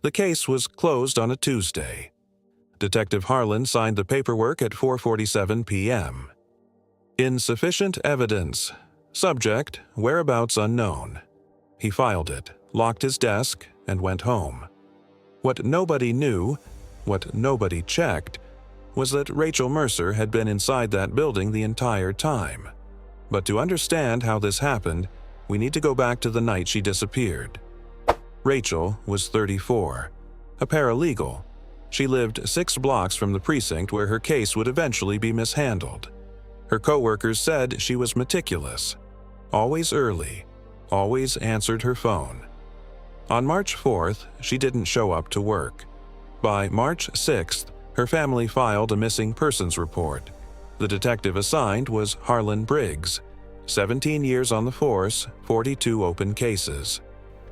The case was closed on a Tuesday. Detective Harlan signed the paperwork at 4:47 p.m. Insufficient evidence. Subject, whereabouts unknown. He filed it, locked his desk, and went home. What nobody knew, what nobody checked, was that Rachel Mercer had been inside that building the entire time. But to understand how this happened, we need to go back to the night she disappeared. Rachel was 34, a paralegal. She lived 6 blocks from the precinct where her case would eventually be mishandled. Her coworkers said she was meticulous, always early, always answered her phone. On March 4th, she didn't show up to work. By March 6th, her family filed a missing persons report. The detective assigned was Harlan Briggs, 17 years on the force, 42 open cases.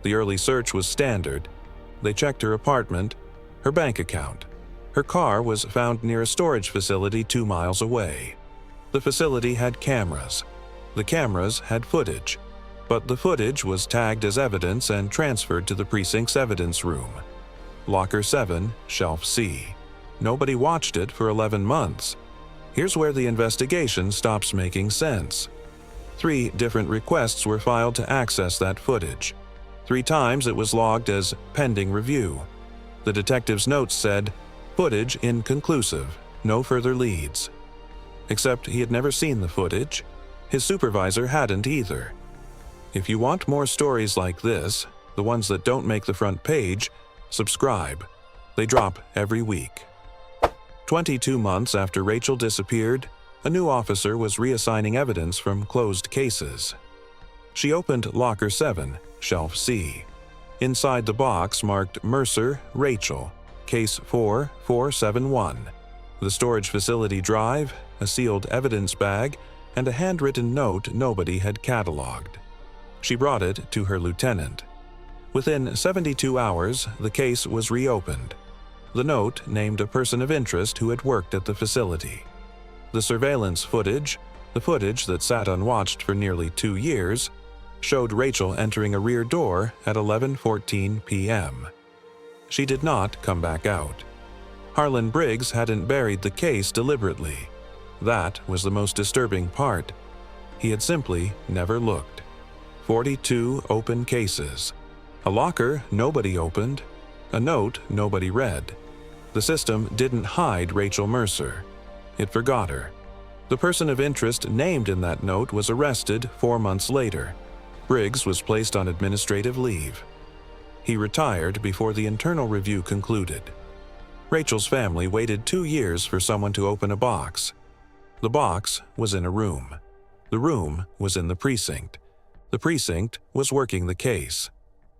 The early search was standard. They checked her apartment, her bank account. Her car was found near a storage facility 2 miles away. The facility had cameras. The cameras had footage, but the footage was tagged as evidence and transferred to the precinct's evidence room. Locker 7, Shelf C. Nobody watched it for 11 months. Here's where the investigation stops making sense. 3 different requests were filed to access that footage. 3 times it was logged as pending review. The detective's notes said, "Footage inconclusive, no further leads." Except he had never seen the footage. His supervisor hadn't either. If you want more stories like this, the ones that don't make the front page, subscribe. They drop every week. 22 months after Rachel disappeared, a new officer was reassigning evidence from closed cases. She opened Locker 7, Shelf C. Inside the box marked Mercer, Rachel, Case 4471. The storage facility drive, a sealed evidence bag, and a handwritten note nobody had cataloged. She brought it to her lieutenant. Within 72 hours, the case was reopened. The note named a person of interest who had worked at the facility. The surveillance footage, the footage that sat unwatched for nearly 2 years, showed Rachel entering a rear door at 11:14 p.m. She did not come back out. Harlan Briggs hadn't buried the case deliberately. That was the most disturbing part. He had simply never looked. 42 open cases. A locker nobody opened. A note nobody read. The system didn't hide Rachel Mercer. It forgot her. The person of interest named in that note was arrested 4 months later. Briggs was placed on administrative leave. He retired before the internal review concluded. Rachel's family waited 2 years for someone to open a box. The box was in a room. The room was in the precinct. The precinct was working the case.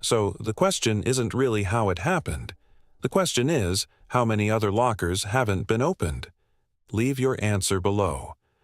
So the question isn't really how it happened. The question is, how many other lockers haven't been opened? Leave your answer below.